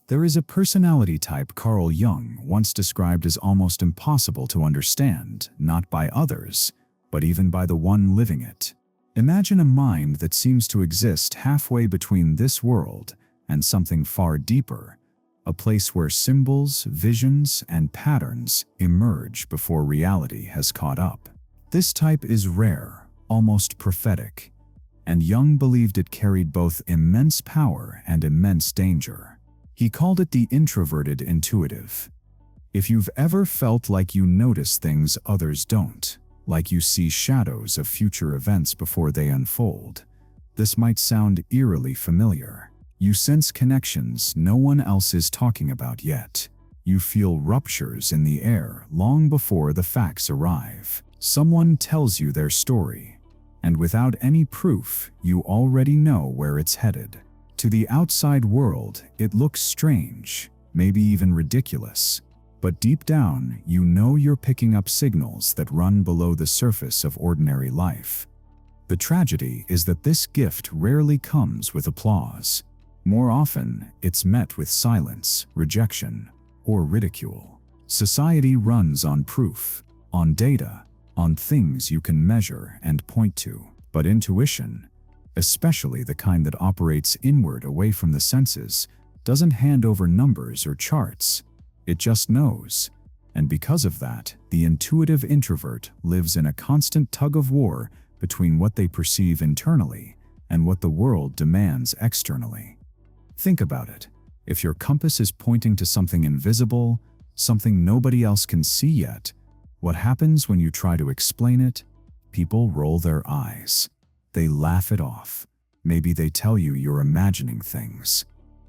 There is a personality type Carl Jung once described as almost impossible to understand, not by others, but even by the one living it. Imagine a mind that seems to exist halfway between this world and something far deeper, a place where symbols, visions, and patterns emerge before reality has caught up. This type is rare, almost prophetic, and Jung believed it carried both immense power and immense danger. He called it the introverted intuitive. If you've ever felt like you notice things others don't, like you see shadows of future events before they unfold, this might sound eerily familiar. You sense connections no one else is talking about yet. You feel ruptures in the air long before the facts arrive. Someone tells you their story, and without any proof, you already know where it's headed. To the outside world, it looks strange, maybe even ridiculous. But deep down, you know you're picking up signals that run below the surface of ordinary life. The tragedy is that this gift rarely comes with applause. More often, it's met with silence, rejection, or ridicule. Society runs on proof, on data, on things you can measure and point to. But intuition, especially the kind that operates inward away from the senses, doesn't hand over numbers or charts. It just knows. And because of that, the intuitive introvert lives in a constant tug-of-war between what they perceive internally and what the world demands externally. Think about it. If your compass is pointing to something invisible, something nobody else can see yet, what happens when you try to explain it? People roll their eyes. They laugh it off. Maybe they tell you you're imagining things.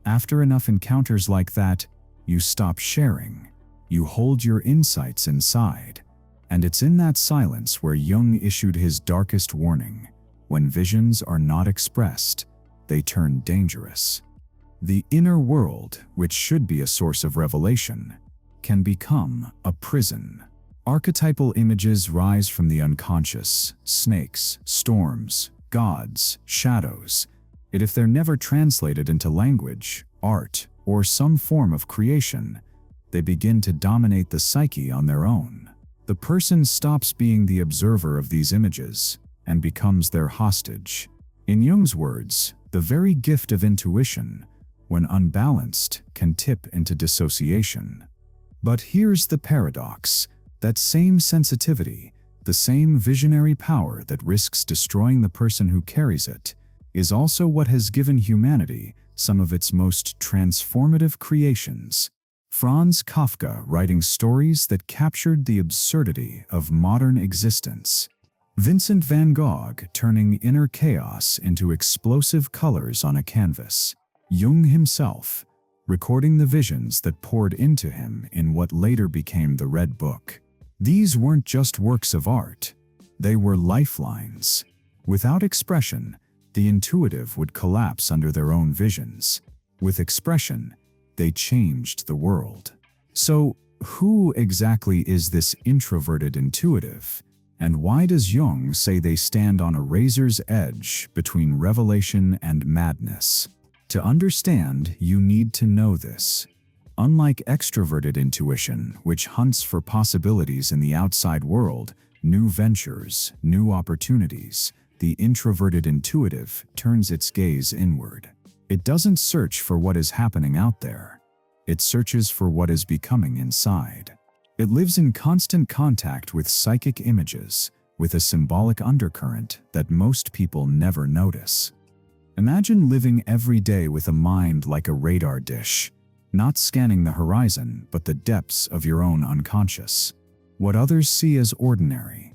After enough encounters like that, you stop sharing. You hold your insights inside. And it's in that silence where Jung issued his darkest warning. When visions are not expressed, they turn dangerous. The inner world, which should be a source of revelation, can become a prison. Archetypal images rise from the unconscious: snakes, storms, gods, shadows. Yet if they're never translated into language, art, or some form of creation, they begin to dominate the psyche on their own. The person stops being the observer of these images and becomes their hostage. In Jung's words, the very gift of intuition, when unbalanced, can tip into dissociation. But here's the paradox. That same sensitivity, the same visionary power that risks destroying the person who carries it, is also what has given humanity some of its most transformative creations. Franz Kafka writing stories that captured the absurdity of modern existence. Vincent van Gogh turning inner chaos into explosive colors on a canvas. Jung himself recording the visions that poured into him in what later became the Red Book. These weren't just works of art, they were lifelines. Without expression, the intuitive would collapse under their own visions. With expression, they changed the world. So, who exactly is this introverted intuitive? And why does Jung say they stand on a razor's edge between revelation and madness? To understand, you need to know this. Unlike extroverted intuition, which hunts for possibilities in the outside world, new ventures, new opportunities, the introverted intuitive turns its gaze inward. It doesn't search for what is happening out there. It searches for what is becoming inside. It lives in constant contact with psychic images, with a symbolic undercurrent that most people never notice. Imagine living every day with a mind like a radar dish, not scanning the horizon, but the depths of your own unconscious. What others see as ordinary,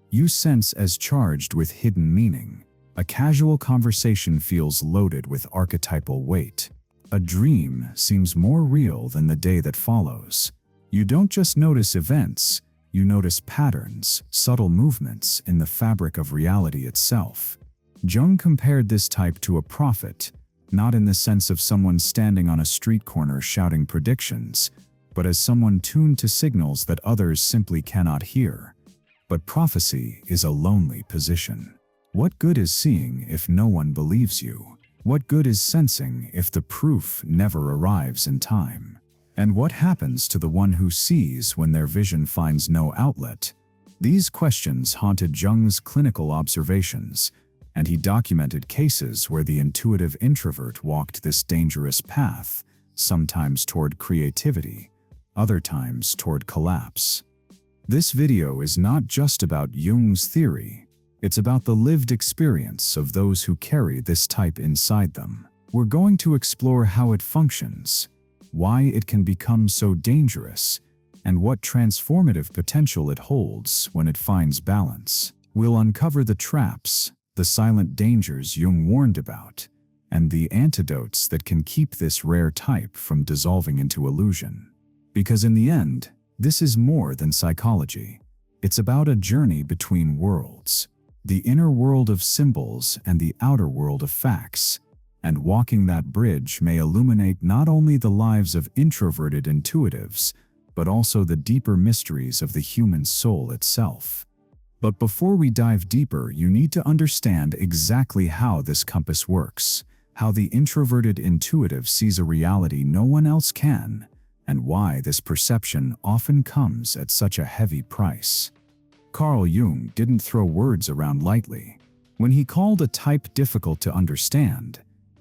you sense as charged with hidden meaning. A casual conversation feels loaded with archetypal weight. A dream seems more real than the day that follows. You don't just notice events, you notice patterns, subtle movements in the fabric of reality itself. Jung compared this type to a prophet, not in the sense of someone standing on a street corner shouting predictions, but as someone tuned to signals that others simply cannot hear. But prophecy is a lonely position. What good is seeing if no one believes you? What good is sensing if the proof never arrives in time? And what happens to the one who sees when their vision finds no outlet? These questions haunted Jung's clinical observations, and he documented cases where the intuitive introvert walked this dangerous path, sometimes toward creativity, other times toward collapse. This video is not just about Jung's theory, it's about the lived experience of those who carry this type inside them. We're going to explore how it functions, why it can become so dangerous, and what transformative potential it holds when it finds balance. We'll uncover the traps, the silent dangers Jung warned about, and the antidotes that can keep this rare type from dissolving into illusion. Because in the end, this is more than psychology. It's about a journey between worlds, the inner world of symbols and the outer world of facts. And walking that bridge may illuminate not only the lives of introverted intuitives, but also the deeper mysteries of the human soul itself. But before we dive deeper, you need to understand exactly how this compass works, how the introverted intuitive sees a reality no one else can, and why this perception often comes at such a heavy price. Carl Jung didn't throw words around lightly. When he called a type difficult to understand,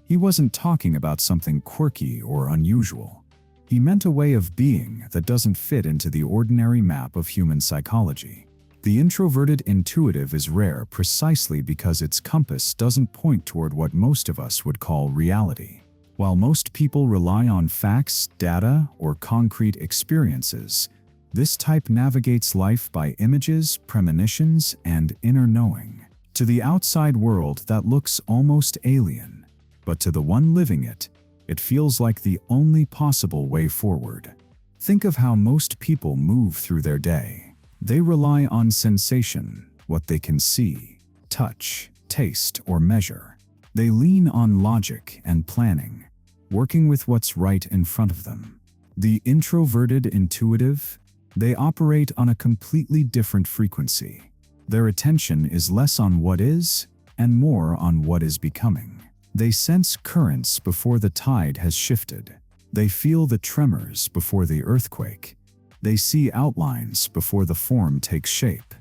he wasn't talking about something quirky or unusual. He meant a way of being that doesn't fit into the ordinary map of human psychology. The introverted intuitive is rare precisely because its compass doesn't point toward what most of us would call reality. While most people rely on facts, data, or concrete experiences, this type navigates life by images, premonitions, and inner knowing. To the outside world, that looks almost alien, but to the one living it, it feels like the only possible way forward. Think of how most people move through their day. They rely on sensation, what they can see, touch, taste, or measure. They lean on logic and planning, working with what's right in front of them. The introverted intuitive, they operate on a completely different frequency. Their attention is less on what is and more on what is becoming. They sense currents before the tide has shifted. They feel the tremors before the earthquake. They see outlines before the form takes shape.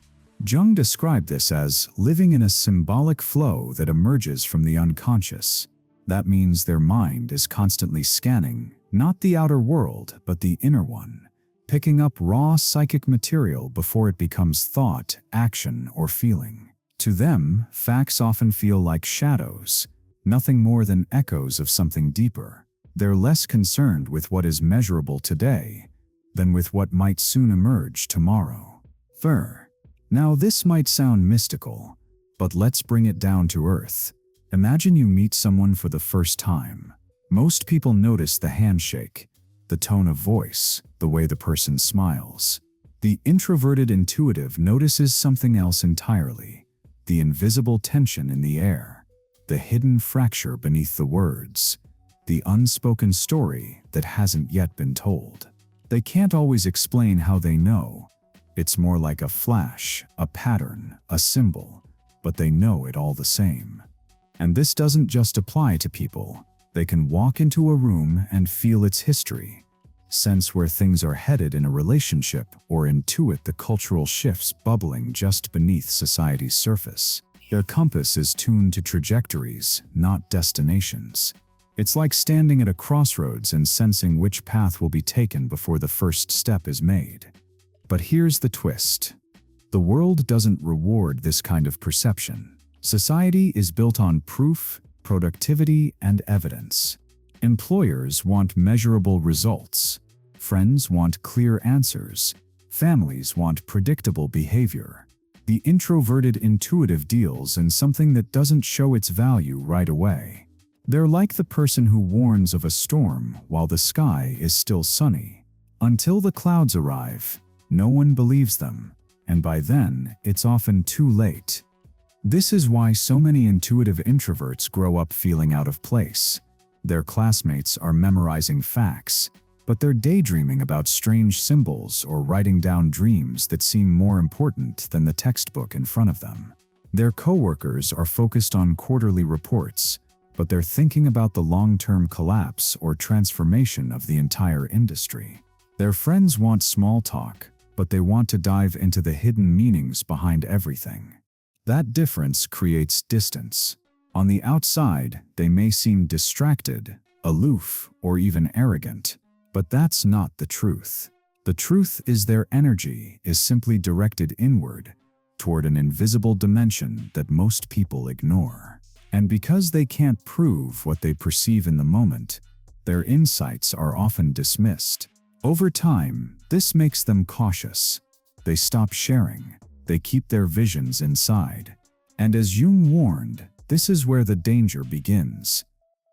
Jung described this as living in a symbolic flow that emerges from the unconscious. That means their mind is constantly scanning, not the outer world, but the inner one, picking up raw psychic material before it becomes thought, action, or feeling. To them, facts often feel like shadows, nothing more than echoes of something deeper. They're less concerned with what is measurable today than with what might soon emerge tomorrow. Now this might sound mystical, but let's bring it down to earth. Imagine you meet someone for the first time. Most people notice the handshake, the tone of voice, the way the person smiles. The introverted intuitive notices something else entirely: the invisible tension in the air, the hidden fracture beneath the words, the unspoken story that hasn't yet been told. They can't always explain how they know. It's more like a flash, a pattern, a symbol, but they know it all the same. And this doesn't just apply to people. They can walk into a room and feel its history, sense where things are headed in a relationship, or intuit the cultural shifts bubbling just beneath society's surface. Their compass is tuned to trajectories, not destinations. It's like standing at a crossroads and sensing which path will be taken before the first step is made. But here's the twist. The world doesn't reward this kind of perception. Society is built on proof, productivity, and evidence. Employers want measurable results. Friends want clear answers. Families want predictable behavior. The introverted intuitive deals in something that doesn't show its value right away. They're like the person who warns of a storm while the sky is still sunny. Until the clouds arrive, no one believes them, and by then, it's often too late. This is why so many intuitive introverts grow up feeling out of place. Their classmates are memorizing facts, but they're daydreaming about strange symbols or writing down dreams that seem more important than the textbook in front of them. Their coworkers are focused on quarterly reports, but they're thinking about the long-term collapse or transformation of the entire industry. Their friends want small talk, but they want to dive into the hidden meanings behind everything. That difference creates distance. On the outside, they may seem distracted, aloof, or even arrogant, but that's not the truth. The truth is their energy is simply directed inward, toward an invisible dimension that most people ignore. And because they can't prove what they perceive in the moment, their insights are often dismissed. Over time, this makes them cautious. They stop sharing. They keep their visions inside. And as Jung warned, this is where the danger begins.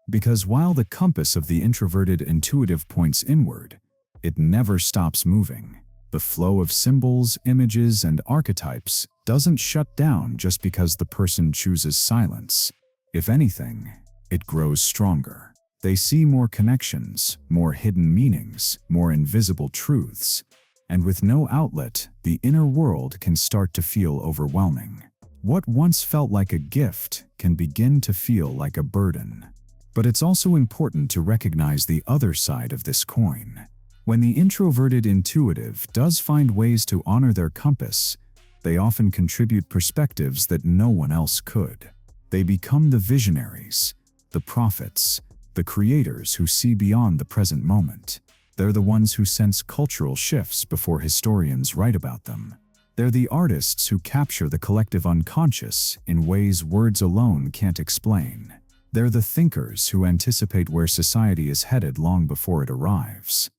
Because while the compass of the introverted intuitive points inward, it never stops moving. The flow of symbols, images, and archetypes doesn't shut down just because the person chooses silence. If anything, it grows stronger. They see more connections, more hidden meanings, more invisible truths. And with no outlet, the inner world can start to feel overwhelming. What once felt like a gift can begin to feel like a burden. But it's also important to recognize the other side of this coin. When the introverted intuitive does find ways to honor their compass, they often contribute perspectives that no one else could. They become the visionaries, the prophets, the creators who see beyond the present moment. They're the ones who sense cultural shifts before historians write about them. They're the artists who capture the collective unconscious in ways words alone can't explain. They're the thinkers who anticipate where society is headed long before it arrives.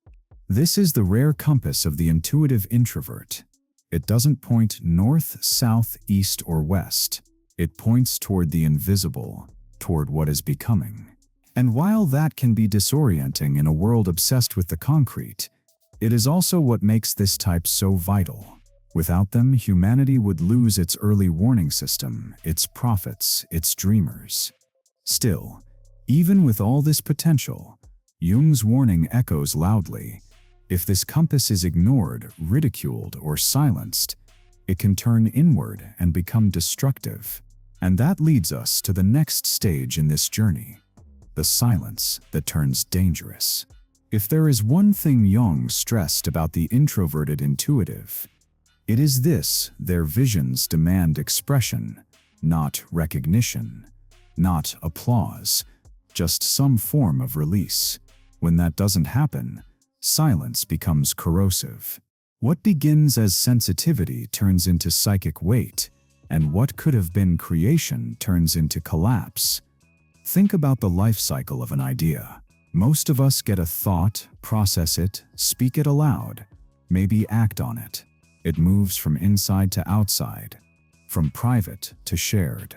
This is the rare compass of the intuitive introvert. It doesn't point north, south, east, or west. It points toward the invisible, toward what is becoming. And while that can be disorienting in a world obsessed with the concrete, it is also what makes this type so vital. Without them, humanity would lose its early warning system, its prophets, its dreamers. Still, even with all this potential, Jung's warning echoes loudly. If this compass is ignored, ridiculed, or silenced, it can turn inward and become destructive. And that leads us to the next stage in this journey, the silence that turns dangerous. If there is one thing Jung stressed about the introverted intuitive, it is this: their visions demand expression, not recognition, not applause, just some form of release. When that doesn't happen, silence becomes corrosive. What begins as sensitivity turns into psychic weight, and what could have been creation turns into collapse. Think about the life cycle of an idea. Most of us get a thought, process it, speak it aloud, maybe act on it. It moves from inside to outside, from private to shared.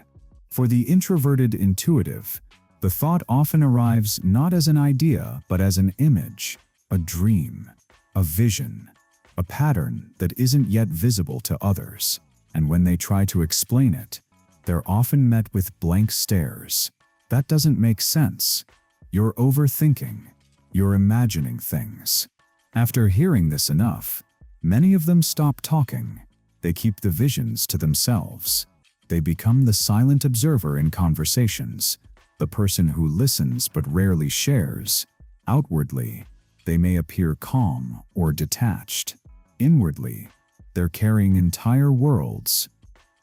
For the introverted intuitive, the thought often arrives not as an idea, but as an image, a dream, a vision, a pattern that isn't yet visible to others. And when they try to explain it, they're often met with blank stares. That doesn't make sense. You're overthinking. You're imagining things. After hearing this enough, many of them stop talking. They keep the visions to themselves. They become the silent observer in conversations, the person who listens but rarely shares. Outwardly, they may appear calm or detached. Inwardly, they're carrying entire worlds.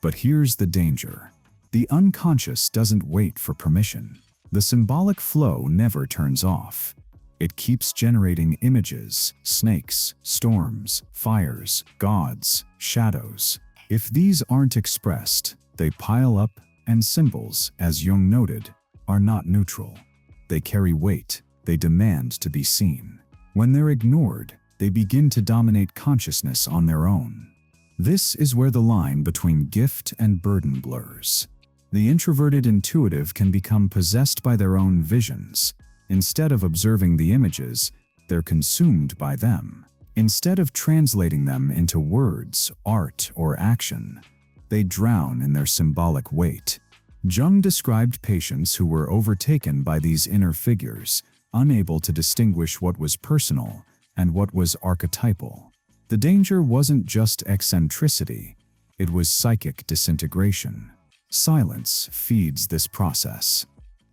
But here's the danger. The unconscious doesn't wait for permission. The symbolic flow never turns off. It keeps generating images, snakes, storms, fires, gods, shadows. If these aren't expressed, they pile up, and symbols, as Jung noted, are not neutral. They carry weight. They demand to be seen. When they're ignored, they begin to dominate consciousness on their own. This is where the line between gift and burden blurs. The introverted intuitive can become possessed by their own visions. Instead of observing the images, they're consumed by them. Instead of translating them into words, art, or action, they drown in their symbolic weight. Jung described patients who were overtaken by these inner figures, unable to distinguish what was personal and what was archetypal. The danger wasn't just eccentricity, it was psychic disintegration. Silence feeds this process.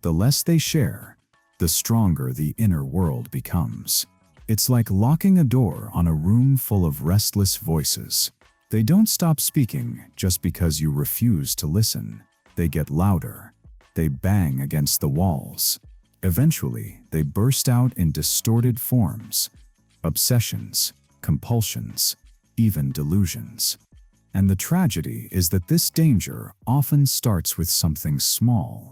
The less they share, the stronger the inner world becomes. It's like locking a door on a room full of restless voices. They don't stop speaking just because you refuse to listen. They get louder. They bang against the walls. Eventually, they burst out in distorted forms: obsessions, compulsions, even delusions. And the tragedy is that this danger often starts with something small: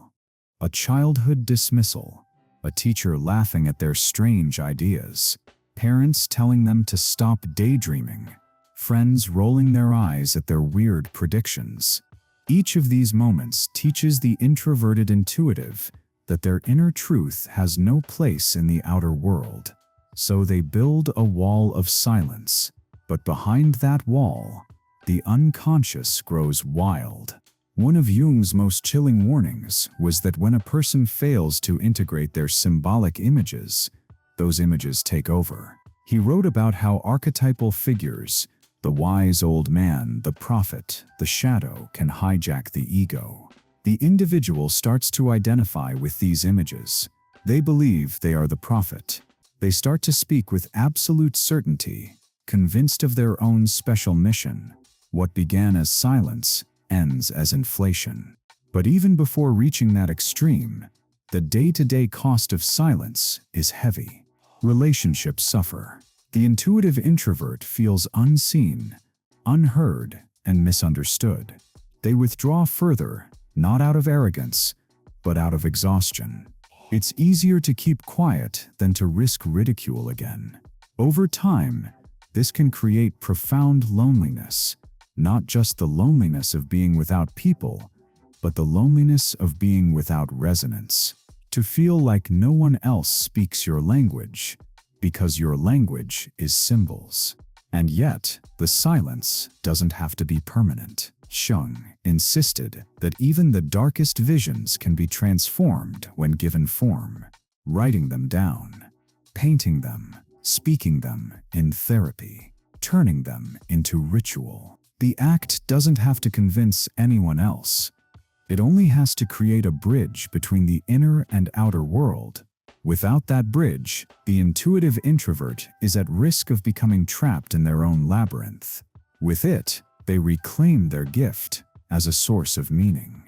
a childhood dismissal, a teacher laughing at their strange ideas, parents telling them to stop daydreaming, friends rolling their eyes at their weird predictions. Each of these moments teaches the introverted intuitive that their inner truth has no place in the outer world. So they build a wall of silence, but behind that wall, the unconscious grows wild. One of Jung's most chilling warnings was that when a person fails to integrate their symbolic images, those images take over. He wrote about how archetypal figures, the wise old man, the prophet, the shadow, can hijack the ego. The individual starts to identify with these images. They believe they are the prophet. They start to speak with absolute certainty, convinced of their own special mission. What began as silence ends as inflation. But even before reaching that extreme, the day-to-day cost of silence is heavy. Relationships suffer. The intuitive introvert feels unseen, unheard, and misunderstood. They withdraw further, not out of arrogance, but out of exhaustion. It's easier to keep quiet than to risk ridicule again. Over time, this can create profound loneliness. Not just the loneliness of being without people, but the loneliness of being without resonance. To feel like no one else speaks your language, because your language is symbols. And yet, the silence doesn't have to be permanent. Jung insisted that even the darkest visions can be transformed when given form. Writing them down, painting them, speaking them in therapy, turning them into ritual. The act doesn't have to convince anyone else. It only has to create a bridge between the inner and outer world. Without that bridge, the intuitive introvert is at risk of becoming trapped in their own labyrinth. With it, they reclaim their gift as a source of meaning.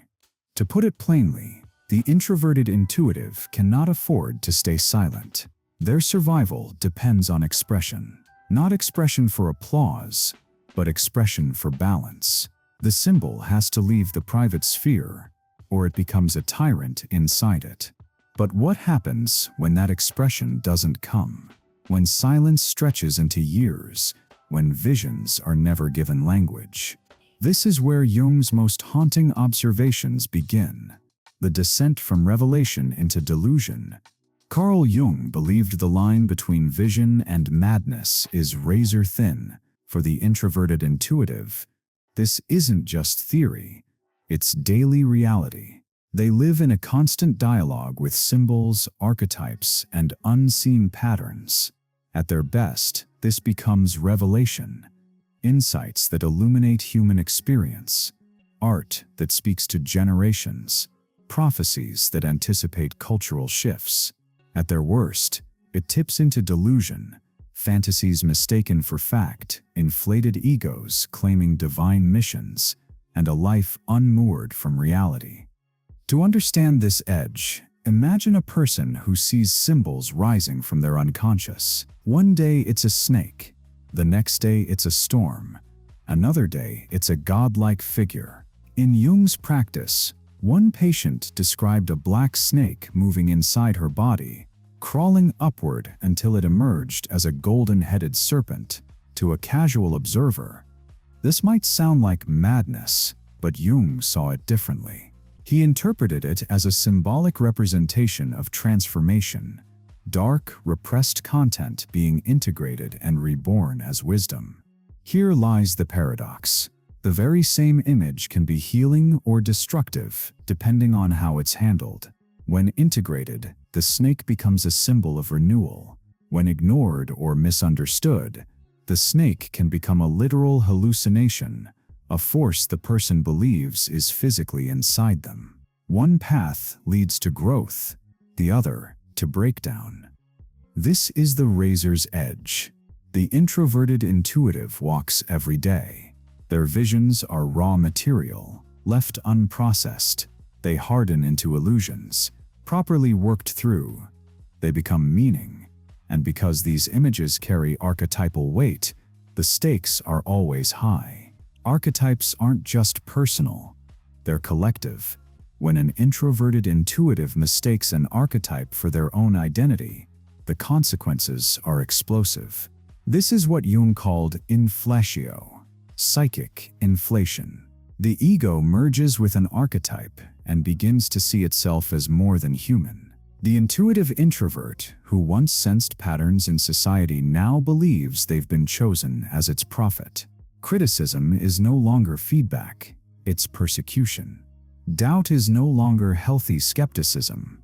To put it plainly, the introverted intuitive cannot afford to stay silent. Their survival depends on expression. Not expression for applause, but expression for balance. The symbol has to leave the private sphere, or it becomes a tyrant inside it. But what happens when that expression doesn't come? When silence stretches into years, when visions are never given language? This is where Jung's most haunting observations begin. The descent from revelation into delusion. Carl Jung believed the line between vision and madness is razor thin. For the introverted intuitive, this isn't just theory, it's daily reality. They live in a constant dialogue with symbols, archetypes, and unseen patterns. At their best, this becomes revelation, insights that illuminate human experience, art that speaks to generations, prophecies that anticipate cultural shifts. At their worst, it tips into delusion, fantasies mistaken for fact, inflated egos claiming divine missions, and a life unmoored from reality. To understand this edge, imagine a person who sees symbols rising from their unconscious. One day it's a snake, the next day it's a storm, another day it's a godlike figure. In Jung's practice, one patient described a black snake moving inside her body, crawling upward until it emerged as a golden-headed serpent. To a casual observer, this might sound like madness, but Jung saw it differently. He interpreted it as a symbolic representation of transformation, dark, repressed content being integrated and reborn as wisdom. Here lies the paradox. The very same image can be healing or destructive, depending on how it's handled. When integrated, the snake becomes a symbol of renewal. When ignored or misunderstood, the snake can become a literal hallucination, a force the person believes is physically inside them. One path leads to growth, the other to breakdown. This is the razor's edge. The introverted intuitive walks every day. Their visions are raw material, left unprocessed. They harden into illusions. Properly worked through, they become meaning. And because these images carry archetypal weight, the stakes are always high. Archetypes aren't just personal, they're collective. When an introverted intuitive mistakes an archetype for their own identity, the consequences are explosive. This is what Jung called inflatio, psychic inflation. The ego merges with an archetype and begins to see itself as more than human. The intuitive introvert, who once sensed patterns in society, now believes they've been chosen as its prophet. Criticism is no longer feedback, it's persecution. Doubt is no longer healthy skepticism,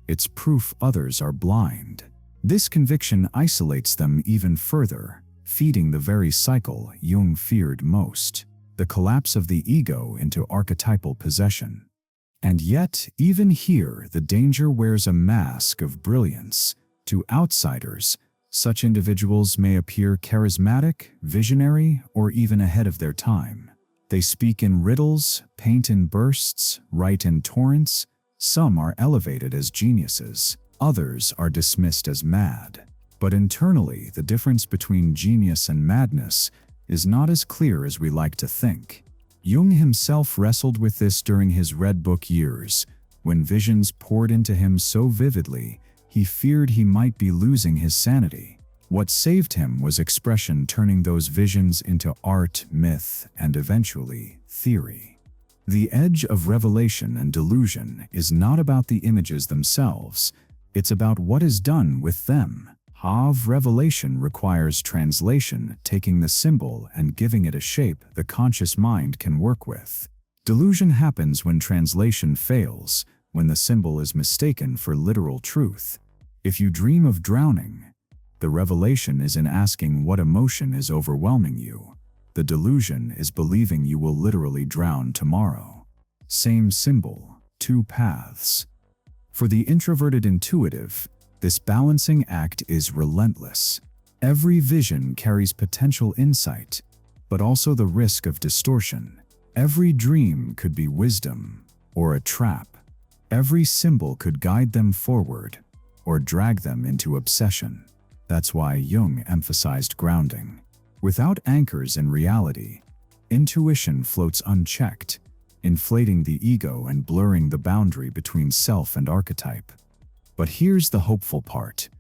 it's proof others are blind. This conviction isolates them even further, feeding the very cycle Jung feared most, the collapse of the ego into archetypal possession. And yet, even here, the danger wears a mask of brilliance. To outsiders, such individuals may appear charismatic, visionary, or even ahead of their time. They speak in riddles, paint in bursts, write in torrents. Some are elevated as geniuses. Others are dismissed as mad. But internally, the difference between genius and madness is not as clear as we like to think. Jung himself wrestled with this during his Red Book years. When visions poured into him so vividly, he feared he might be losing his sanity. What saved him was expression, turning those visions into art, myth, and eventually theory. The edge of revelation and delusion is not about the images themselves, it's about what is done with them. Revelation requires translation, taking the symbol and giving it a shape the conscious mind can work with. Delusion happens when translation fails, when the symbol is mistaken for literal truth. If you dream of drowning, the revelation is in asking what emotion is overwhelming you. The delusion is believing you will literally drown tomorrow. Same symbol, two paths. For the introverted intuitive, this balancing act is relentless. Every vision carries potential insight, but also the risk of distortion. Every dream could be wisdom or a trap. Every symbol could guide them forward or drag them into obsession. That's why Jung emphasized grounding. Without anchors in reality, intuition floats unchecked, inflating the ego and blurring the boundary between self and archetype. But here's the hopeful part.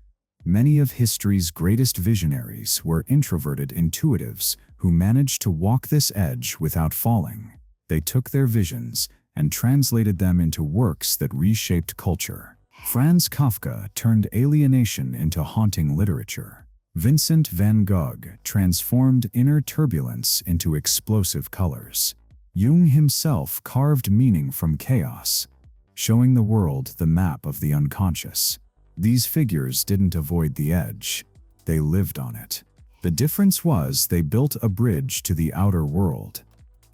Many of history's greatest visionaries were introverted intuitives who managed to walk this edge without falling. They took their visions and translated them into works that reshaped culture. Franz Kafka turned alienation into haunting literature. Vincent van Gogh transformed inner turbulence into explosive colors. Jung himself carved meaning from chaos, showing the world the map of the unconscious. These figures didn't avoid the edge, they lived on it. The difference was they built a bridge to the outer world.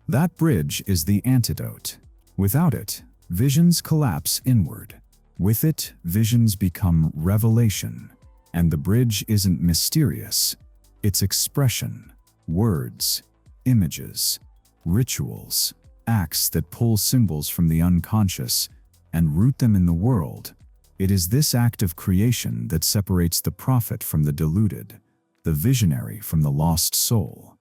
That bridge is the antidote. Without it, visions collapse inward. With it, visions become revelation. And the bridge isn't mysterious, it's expression, words, images, rituals, acts that pull symbols from the unconscious and root them in the world. It is this act of creation that separates the prophet from the deluded, the visionary from the lost soul.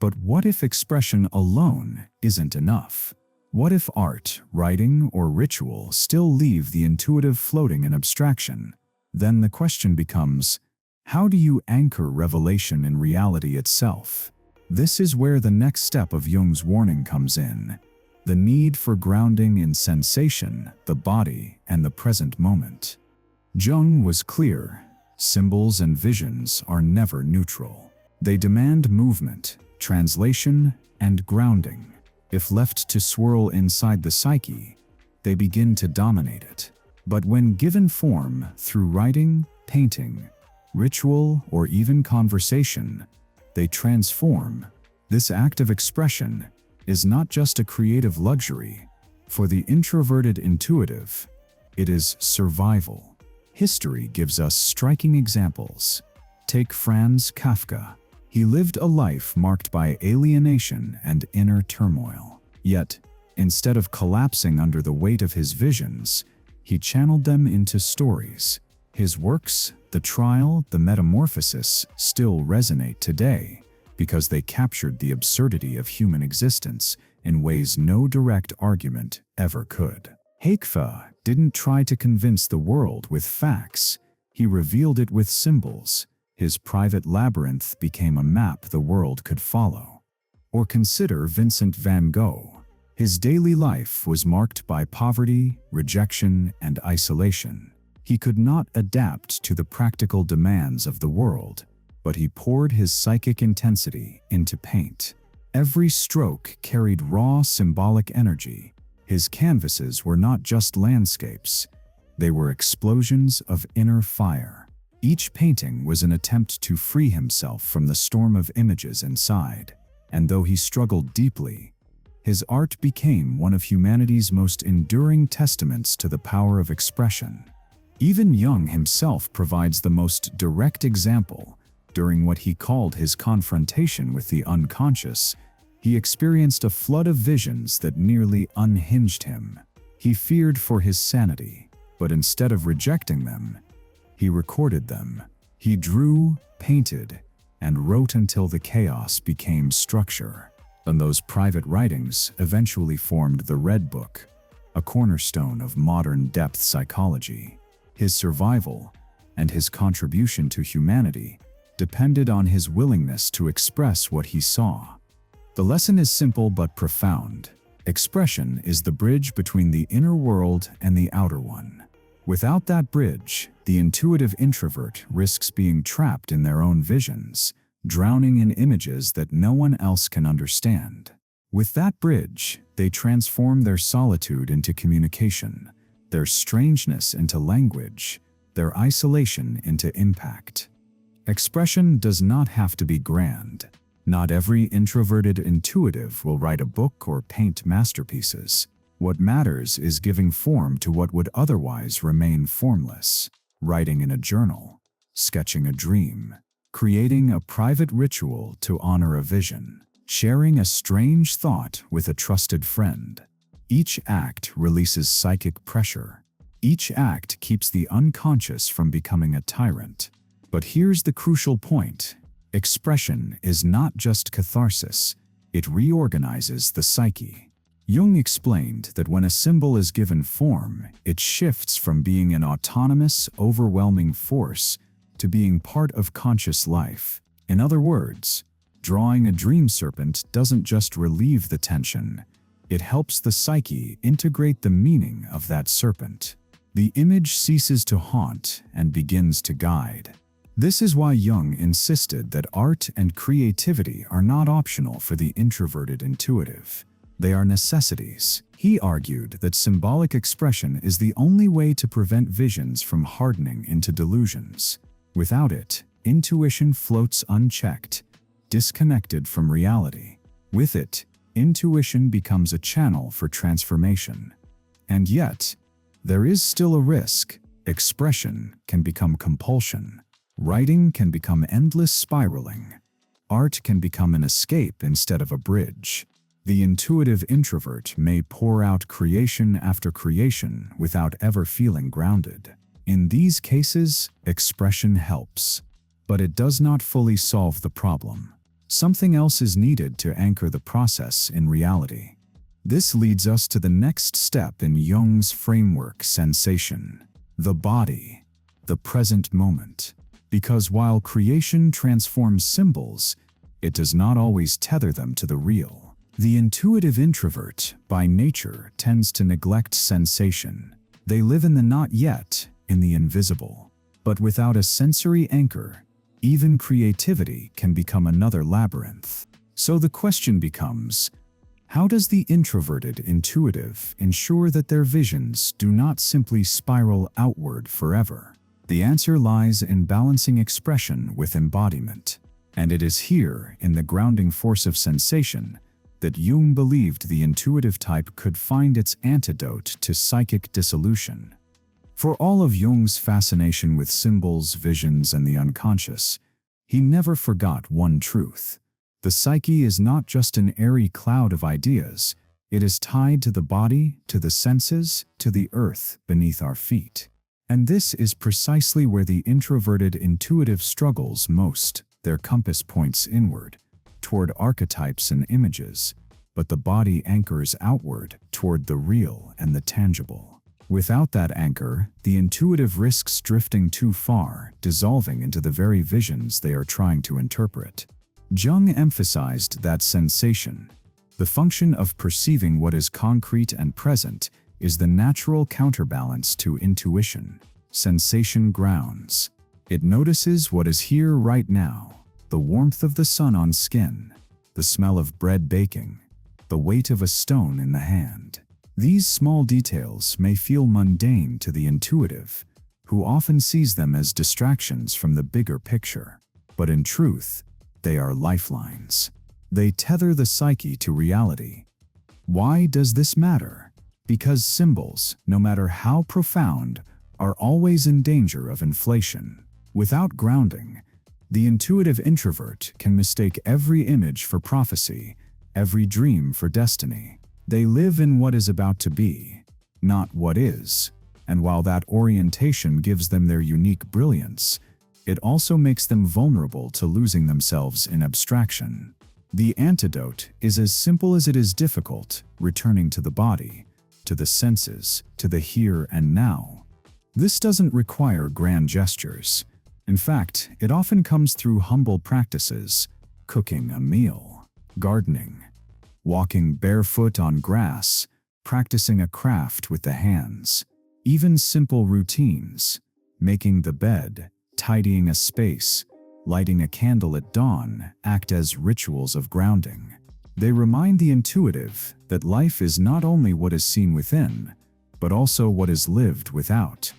But what if expression alone isn't enough? What if art, writing, or ritual still leave the intuitive floating in abstraction? Then the question becomes, how do you anchor revelation in reality itself? This is where the next step of Jung's warning comes in. The need for grounding in sensation, the body, and the present moment. Jung was clear, symbols and visions are never neutral. They demand movement, translation, and grounding. If left to swirl inside the psyche, they begin to dominate it. But when given form through writing, painting, ritual, or even conversation, they transform. This act of expression is not just a creative luxury, For the introverted intuitive, it is survival. History gives us striking examples. Take Franz Kafka. He lived a life marked by alienation and inner turmoil. Yet, instead of collapsing under the weight of his visions, he channeled them into stories. His works, The Trial, The Metamorphosis, still resonate today because they captured the absurdity of human existence in ways no direct argument ever could. Kafka didn't try to convince the world with facts, he revealed it with symbols. His private labyrinth became a map the world could follow. Or consider Vincent van Gogh. His daily life was marked by poverty, rejection, and isolation. He could not adapt to the practical demands of the world, but he poured his psychic intensity into paint. Every stroke carried raw symbolic energy. His canvases were not just landscapes, they were explosions of inner fire. Each painting was an attempt to free himself from the storm of images inside, and though he struggled deeply, his art became one of humanity's most enduring testaments to the power of expression. Even Jung himself provides the most direct example. During what he called his confrontation with the unconscious, he experienced a flood of visions that nearly unhinged him. He feared for his sanity, but instead of rejecting them, he recorded them. He drew, painted, and wrote until the chaos became structure. And those private writings eventually formed the Red Book, a cornerstone of modern depth psychology. His survival and his contribution to humanity depended on his willingness to express what he saw. The lesson is simple but profound. Expression is the bridge between the inner world and the outer one. Without that bridge, the intuitive introvert risks being trapped in their own visions, drowning in images that no one else can understand. With that bridge, they transform their solitude into communication, their strangeness into language, their isolation into impact. Expression does not have to be grand. Not every introverted intuitive will write a book or paint masterpieces. What matters is giving form to what would otherwise remain formless. Writing in a journal, sketching a dream, creating a private ritual to honor a vision, sharing a strange thought with a trusted friend. Each act releases psychic pressure. Each act keeps the unconscious from becoming a tyrant. But here's the crucial point. Expression is not just catharsis, it reorganizes the psyche. Jung explained that when a symbol is given form, it shifts from being an autonomous, overwhelming force to being part of conscious life. In other words, drawing a dream serpent doesn't just relieve the tension, it helps the psyche integrate the meaning of that serpent. The image ceases to haunt and begins to guide. This is why Jung insisted that art and creativity are not optional for the introverted intuitive. They are necessities. He argued that symbolic expression is the only way to prevent visions from hardening into delusions. Without it, intuition floats unchecked, disconnected from reality. With it, intuition becomes a channel for transformation. And yet, there is still a risk. Expression can become compulsion. Writing can become endless spiraling. Art can become an escape instead of a bridge. The intuitive introvert may pour out creation after creation without ever feeling grounded. In these cases, expression helps, but it does not fully solve the problem. Something else is needed to anchor the process in reality. This leads us to the next step in Jung's framework: sensation. The body, the present moment. Because while creation transforms symbols, it does not always tether them to the real. The intuitive introvert, by nature, tends to neglect sensation. They live in the not yet, in the invisible. But without a sensory anchor, even creativity can become another labyrinth. So the question becomes, how does the introverted intuitive ensure that their visions do not simply spiral outward forever? The answer lies in balancing expression with embodiment. And it is here, in the grounding force of sensation, that Jung believed the intuitive type could find its antidote to psychic dissolution. For all of Jung's fascination with symbols, visions, and the unconscious, he never forgot one truth. The psyche is not just an airy cloud of ideas. It is tied to the body, to the senses, to the earth beneath our feet. And this is precisely where the introverted intuitive struggles most. Their compass points inward, toward archetypes and images, but the body anchors outward, toward the real and the tangible. Without that anchor, the intuitive risks drifting too far, dissolving into the very visions they are trying to interpret. Jung emphasized that sensation, the function of perceiving what is concrete and present, is the natural counterbalance to intuition. Sensation grounds. It notices what is here right now, the warmth of the sun on skin, the smell of bread baking, the weight of a stone in the hand. These small details may feel mundane to the intuitive, who often sees them as distractions from the bigger picture. But in truth, they are lifelines. They tether the psyche to reality. Why does this matter? Because symbols, no matter how profound, are always in danger of inflation. Without grounding, the intuitive introvert can mistake every image for prophecy, every dream for destiny. They live in what is about to be, not what is. And while that orientation gives them their unique brilliance, it also makes them vulnerable to losing themselves in abstraction. The antidote is as simple as it is difficult: returning to the body, to the senses, to the here and now. This doesn't require grand gestures. In fact, it often comes through humble practices: cooking a meal, gardening, walking barefoot on grass, practicing a craft with the hands. Even simple routines, making the bed, tidying a space, lighting a candle at dawn, act as rituals of grounding. They remind the intuitive that life is not only what is seen within, but also what is lived without.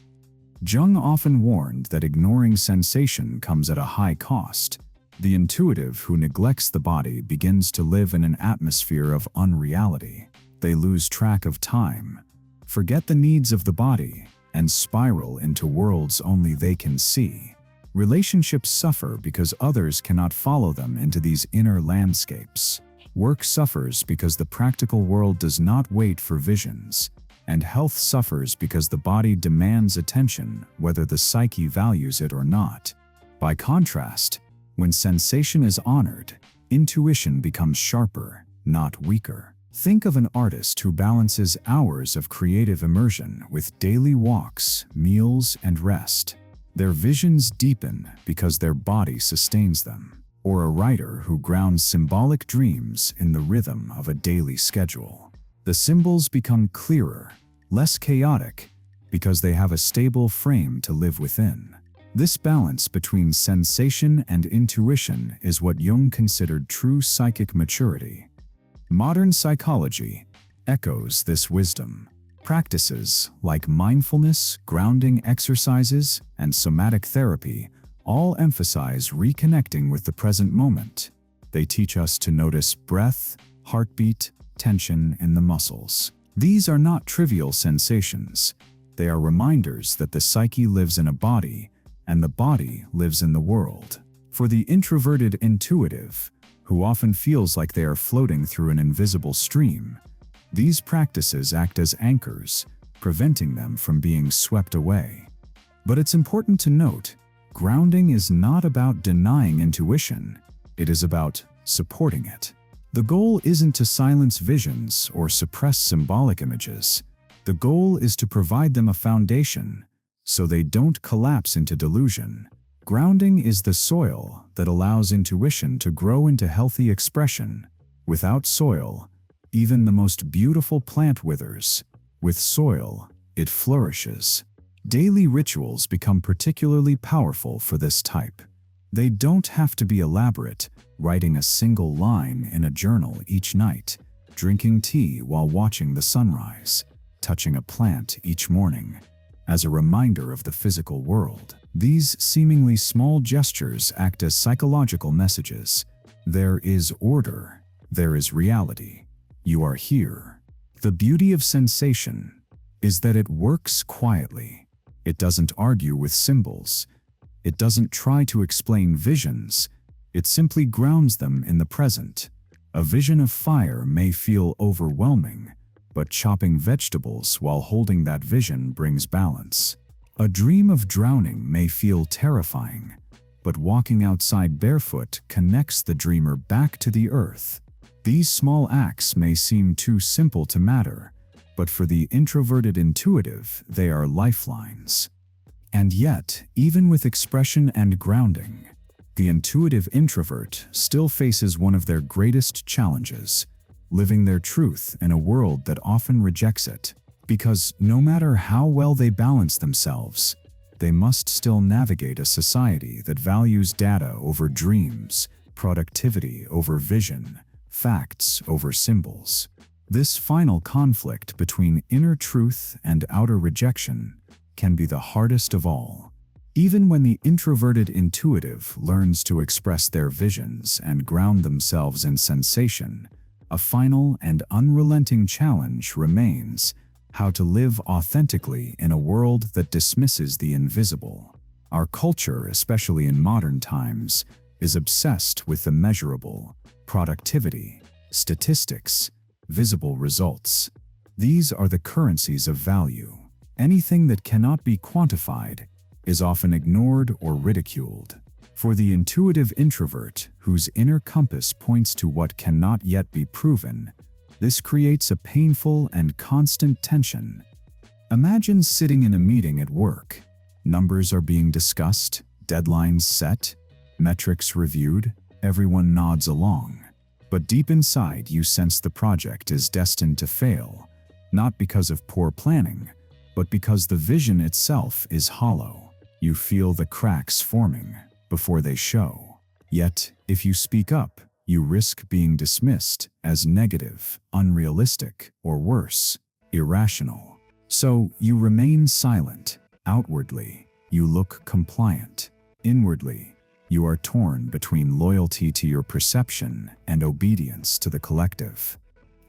Jung often warned that ignoring sensation comes at a high cost. The intuitive who neglects the body begins to live in an atmosphere of unreality. They lose track of time, forget the needs of the body, and spiral into worlds only they can see. Relationships suffer because others cannot follow them into these inner landscapes. Work suffers because the practical world does not wait for visions. And health suffers because the body demands attention, whether the psyche values it or not. By contrast, when sensation is honored, intuition becomes sharper, not weaker. Think of an artist who balances hours of creative immersion with daily walks, meals, and rest. Their visions deepen because their body sustains them. Or a writer who grounds symbolic dreams in the rhythm of a daily schedule. The symbols become clearer, less chaotic, because they have a stable frame to live within. This balance between sensation and intuition is what Jung considered true psychic maturity. Modern psychology echoes this wisdom. Practices like mindfulness, grounding exercises, and somatic therapy all emphasize reconnecting with the present moment. They teach us to notice breath, heartbeat, tension in the muscles. These are not trivial sensations. They are reminders that the psyche lives in a body, and the body lives in the world. For the introverted intuitive, who often feels like they are floating through an invisible stream, these practices act as anchors, preventing them from being swept away. But it's important to note, grounding is not about denying intuition, it is about supporting it. The goal isn't to silence visions or suppress symbolic images. The goal is to provide them a foundation, so they don't collapse into delusion. Grounding is the soil that allows intuition to grow into healthy expression. Without soil, even the most beautiful plant withers. With soil, it flourishes. Daily rituals become particularly powerful for this type. They don't have to be elaborate, writing a single line in a journal each night, drinking tea while watching the sunrise, touching a plant each morning, as a reminder of the physical world. These seemingly small gestures act as psychological messages. There is order, There is reality. You are here. The beauty of sensation is that it works quietly. It doesn't argue with symbols. It doesn't try to explain visions. It simply grounds them in the present. A vision of fire may feel overwhelming, but chopping vegetables while holding that vision brings balance. A dream of drowning may feel terrifying, but walking outside barefoot connects the dreamer back to the earth. These small acts may seem too simple to matter, but for the introverted intuitive, they are lifelines. And yet, even with expression and grounding, the intuitive introvert still faces one of their greatest challenges: living their truth in a world that often rejects it. Because no matter how well they balance themselves, they must still navigate a society that values data over dreams, productivity over vision, facts over symbols. This final conflict between inner truth and outer rejection can be the hardest of all. Even when the introverted intuitive learns to express their visions and ground themselves in sensation, a final and unrelenting challenge remains: how to live authentically in a world that dismisses the invisible. Our culture, especially in modern times, is obsessed with the measurable: productivity, statistics, visible results. These are the currencies of value. Anything that cannot be quantified is often ignored or ridiculed. For the intuitive introvert, whose inner compass points to what cannot yet be proven, this creates a painful and constant tension. Imagine sitting in a meeting at work. Numbers are being discussed, deadlines set, metrics reviewed, everyone nods along. But deep inside, you sense the project is destined to fail, not because of poor planning, but because the vision itself is hollow. You feel the cracks forming before they show. Yet, if you speak up, you risk being dismissed as negative, unrealistic, or worse, irrational. So you remain silent. Outwardly, you look compliant. Inwardly, you are torn between loyalty to your perception and obedience to the collective.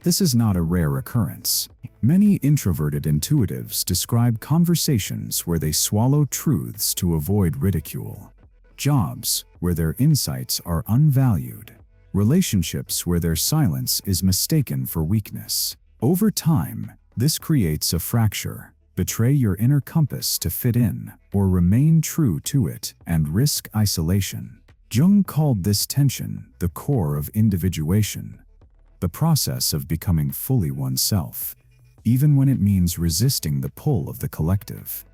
This is not a rare occurrence. Many introverted intuitives describe conversations where they swallow truths to avoid ridicule, jobs where their insights are unvalued, relationships where their silence is mistaken for weakness. Over time, this creates a fracture. Betray your inner compass to fit in, or remain true to it and risk isolation. Jung called this tension the core of individuation, the process of becoming fully oneself, even when it means resisting the pull of the collective.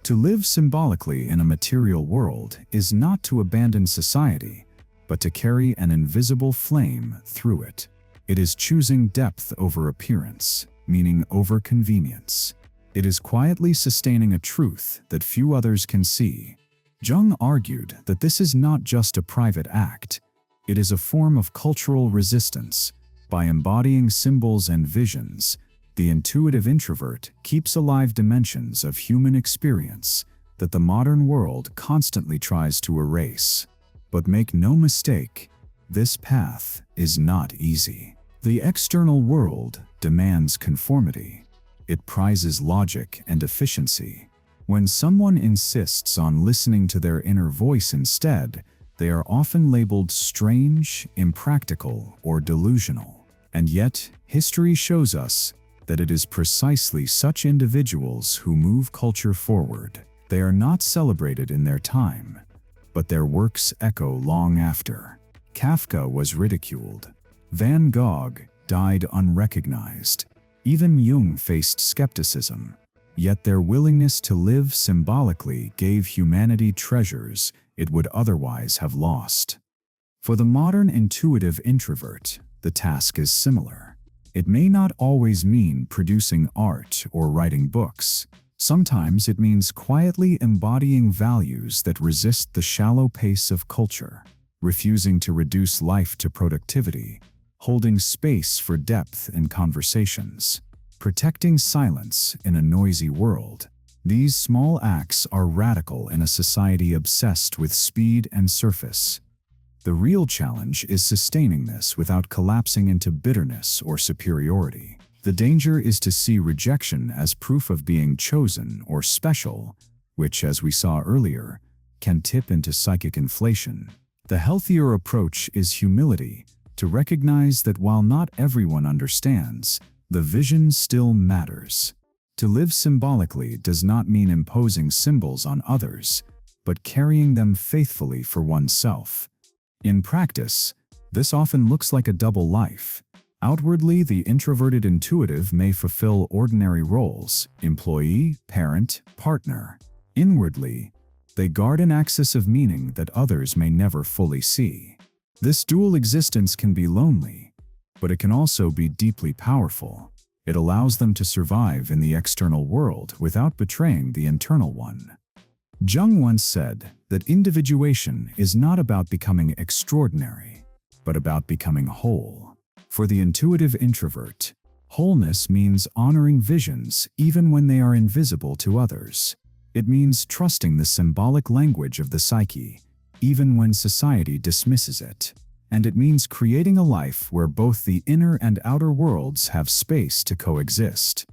To live symbolically in a material world is not to abandon society, but to carry an invisible flame through it. It is choosing depth over appearance, meaning over convenience. It is quietly sustaining a truth that few others can see. Jung argued that this is not just a private act, it is a form of cultural resistance. By embodying symbols and visions, the intuitive introvert keeps alive dimensions of human experience that the modern world constantly tries to erase. But make no mistake, this path is not easy. The external world demands conformity. It prizes logic and efficiency. When someone insists on listening to their inner voice instead, they are often labeled strange, impractical, or delusional. And yet, history shows us that it is precisely such individuals who move culture forward. They are not celebrated in their time, but their works echo long after. Kafka was ridiculed. Van Gogh died unrecognized. Even Jung faced skepticism. Yet their willingness to live symbolically gave humanity treasures it would otherwise have lost. For the modern intuitive introvert, the task is similar. It may not always mean producing art or writing books. Sometimes it means quietly embodying values that resist the shallow pace of culture, refusing to reduce life to productivity, holding space for depth in conversations, protecting silence in a noisy world. These small acts are radical in a society obsessed with speed and surface. The real challenge is sustaining this without collapsing into bitterness or superiority. The danger is to see rejection as proof of being chosen or special, which, as we saw earlier, can tip into psychic inflation. The healthier approach is humility, to recognize that while not everyone understands, the vision still matters. To live symbolically does not mean imposing symbols on others, but carrying them faithfully for oneself. In practice, this often looks like a double life. Outwardly, the introverted intuitive may fulfill ordinary roles: employee, parent, partner. Inwardly, they guard an axis of meaning that others may never fully see. This dual existence can be lonely, but it can also be deeply powerful. It allows them to survive in the external world without betraying the internal one. Jung once said that individuation is not about becoming extraordinary, but about becoming whole. For the intuitive introvert, wholeness means honoring visions even when they are invisible to others. It means trusting the symbolic language of the psyche, even when society dismisses it. And it means creating a life where both the inner and outer worlds have space to coexist.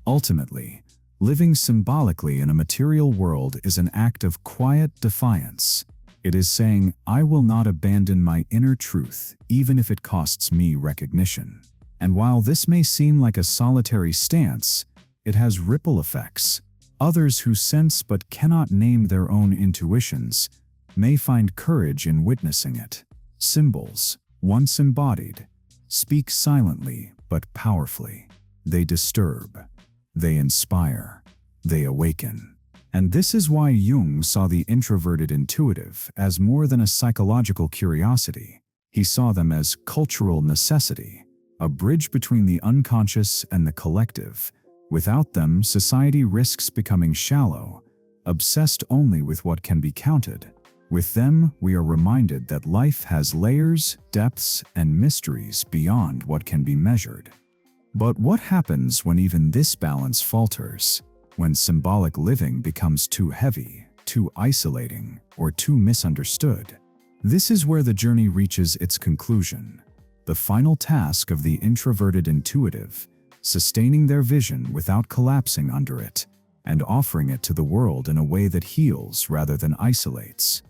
Ultimately, living symbolically in a material world is an act of quiet defiance. It is saying, I will not abandon my inner truth, even if it costs me recognition. And while this may seem like a solitary stance, it has ripple effects. Others who sense but cannot name their own intuitions may find courage in witnessing it. Symbols, once embodied, speak silently but powerfully. They disturb, they inspire, they awaken. And this is why Jung saw the introverted intuitive as more than a psychological curiosity. He saw them as cultural necessity, a bridge between the unconscious and the collective. Without them, society risks becoming shallow, obsessed only with what can be counted. With them, we are reminded that life has layers, depths, and mysteries beyond what can be measured. But what happens when even this balance falters? When symbolic living becomes too heavy, too isolating, or too misunderstood? This is where the journey reaches its conclusion. The final task of the introverted intuitive, sustaining their vision without collapsing under it, and offering it to the world in a way that heals rather than isolates.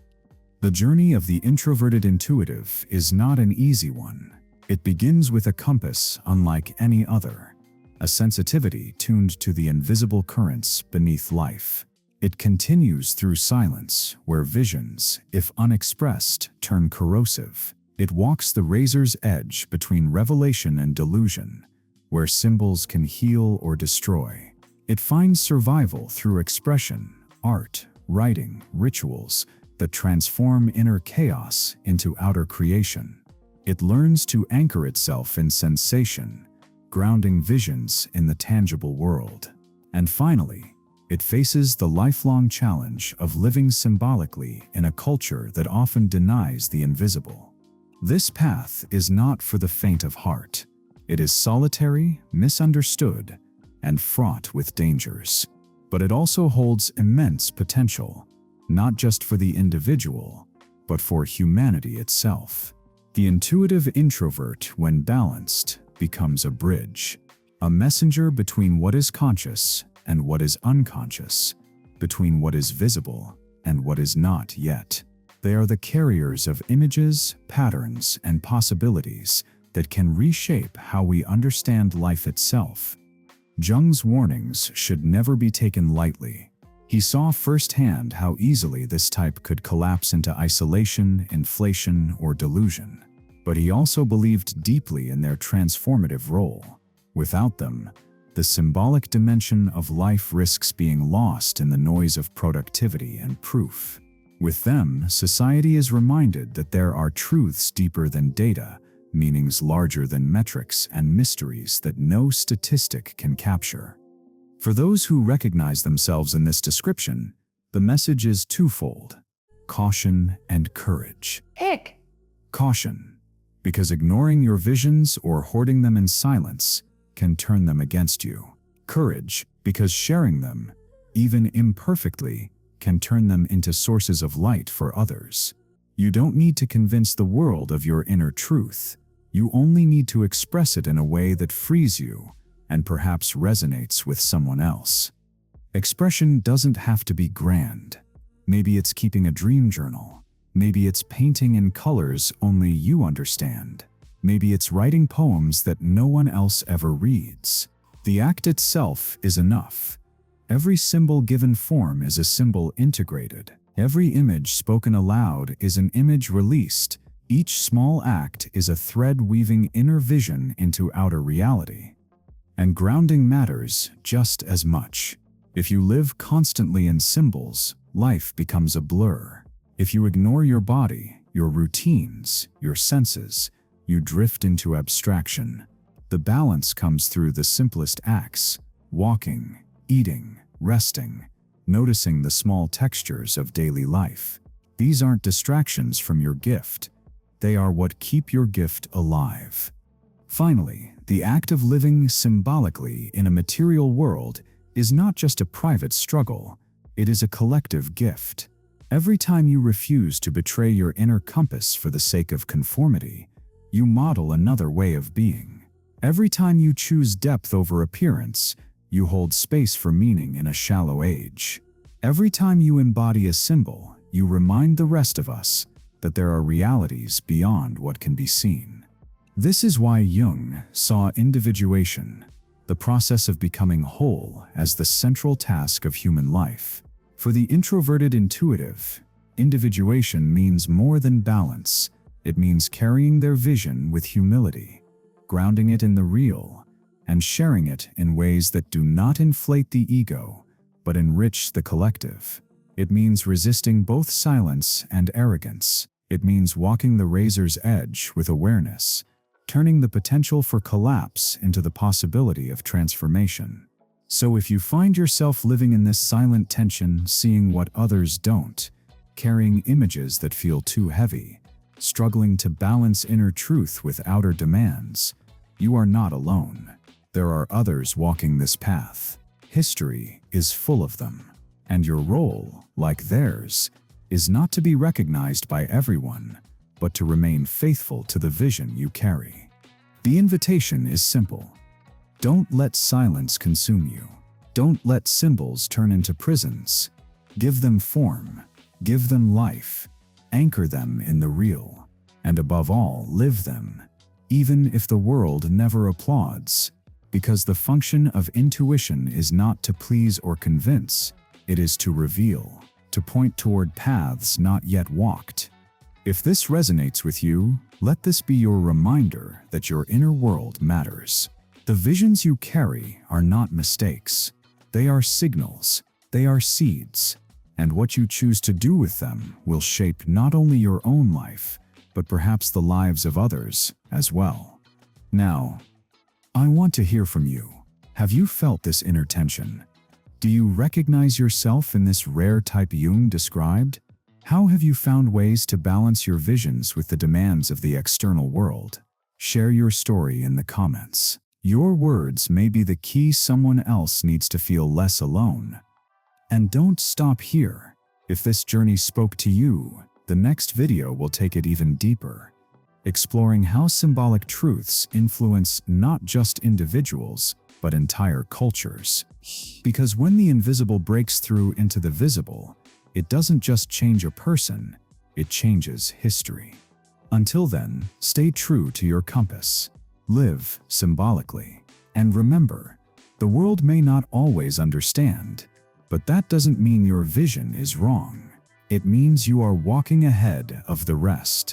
The journey of the introverted intuitive is not an easy one. It begins with a compass unlike any other, a sensitivity tuned to the invisible currents beneath life. It continues through silence, where visions, if unexpressed, turn corrosive. It walks the razor's edge between revelation and delusion, where symbols can heal or destroy. It finds survival through expression, art, writing, rituals that transform inner chaos into outer creation. It learns to anchor itself in sensation, grounding visions in the tangible world. And finally, it faces the lifelong challenge of living symbolically in a culture that often denies the invisible. This path is not for the faint of heart. It is solitary, misunderstood, and fraught with dangers. But it also holds immense potential, not just for the individual, but for humanity itself. The intuitive introvert, when balanced, becomes a bridge, a messenger between what is conscious and what is unconscious, between what is visible and what is not yet. They are the carriers of images, patterns, and possibilities that can reshape how we understand life itself. Jung's warnings should never be taken lightly. He saw firsthand how easily this type could collapse into isolation, inflation, or delusion. But he also believed deeply in their transformative role. Without them, the symbolic dimension of life risks being lost in the noise of productivity and proof. With them, society is reminded that there are truths deeper than data, meanings larger than metrics, and mysteries that no statistic can capture. For those who recognize themselves in this description, the message is twofold: caution and courage. Ick. Caution, because ignoring your visions or hoarding them in silence can turn them against you. Courage, because sharing them, even imperfectly, can turn them into sources of light for others. You don't need to convince the world of your inner truth. You only need to express it in a way that frees you and perhaps resonates with someone else. Expression doesn't have to be grand. Maybe it's keeping a dream journal. Maybe it's painting in colors only you understand. Maybe it's writing poems that no one else ever reads. The act itself is enough. Every symbol given form is a symbol integrated. Every image spoken aloud is an image released. Each small act is a thread weaving inner vision into outer reality. And grounding matters just as much. If you live constantly in symbols, life becomes a blur. If you ignore your body, your routines, your senses, you drift into abstraction. The balance comes through the simplest acts: walking, eating, resting, noticing the small textures of daily life. These aren't distractions from your gift. They are what keep your gift alive. Finally, the act of living symbolically in a material world is not just a private struggle, it is a collective gift. Every time you refuse to betray your inner compass for the sake of conformity, you model another way of being. Every time you choose depth over appearance, you hold space for meaning in a shallow age. Every time you embody a symbol, you remind the rest of us that there are realities beyond what can be seen. This is why Jung saw individuation, the process of becoming whole, as the central task of human life. For the introverted intuitive, individuation means more than balance. It means carrying their vision with humility, grounding it in the real, and sharing it in ways that do not inflate the ego, but enrich the collective. It means resisting both silence and arrogance. It means walking the razor's edge with awareness, turning the potential for collapse into the possibility of transformation. So if you find yourself living in this silent tension, seeing what others don't, carrying images that feel too heavy, struggling to balance inner truth with outer demands, you are not alone. There are others walking this path. History is full of them. And your role, like theirs, is not to be recognized by everyone, but to remain faithful to the vision you carry. The invitation is simple. Don't let silence consume you. Don't let symbols turn into prisons. Give them form. Give them life. Anchor them in the real. And above all, live them, even if the world never applauds. Because the function of intuition is not to please or convince, it is to reveal, to point toward paths not yet walked. If this resonates with you, let this be your reminder that your inner world matters. The visions you carry are not mistakes. They are signals. They are seeds. And what you choose to do with them will shape not only your own life, but perhaps the lives of others as well. Now, I want to hear from you. Have you felt this inner tension? Do you recognize yourself in this rare type Jung described? How have you found ways to balance your visions with the demands of the external world? Share your story in the comments. Your words may be the key someone else needs to feel less alone. And don't stop here. If this journey spoke to you, the next video will take it even deeper, exploring how symbolic truths influence not just individuals, but entire cultures. Because when the invisible breaks through into the visible, it doesn't just change a person, it changes history. Until then, stay true to your compass. Live symbolically. And remember, the world may not always understand, but that doesn't mean your vision is wrong. It means you are walking ahead of the rest.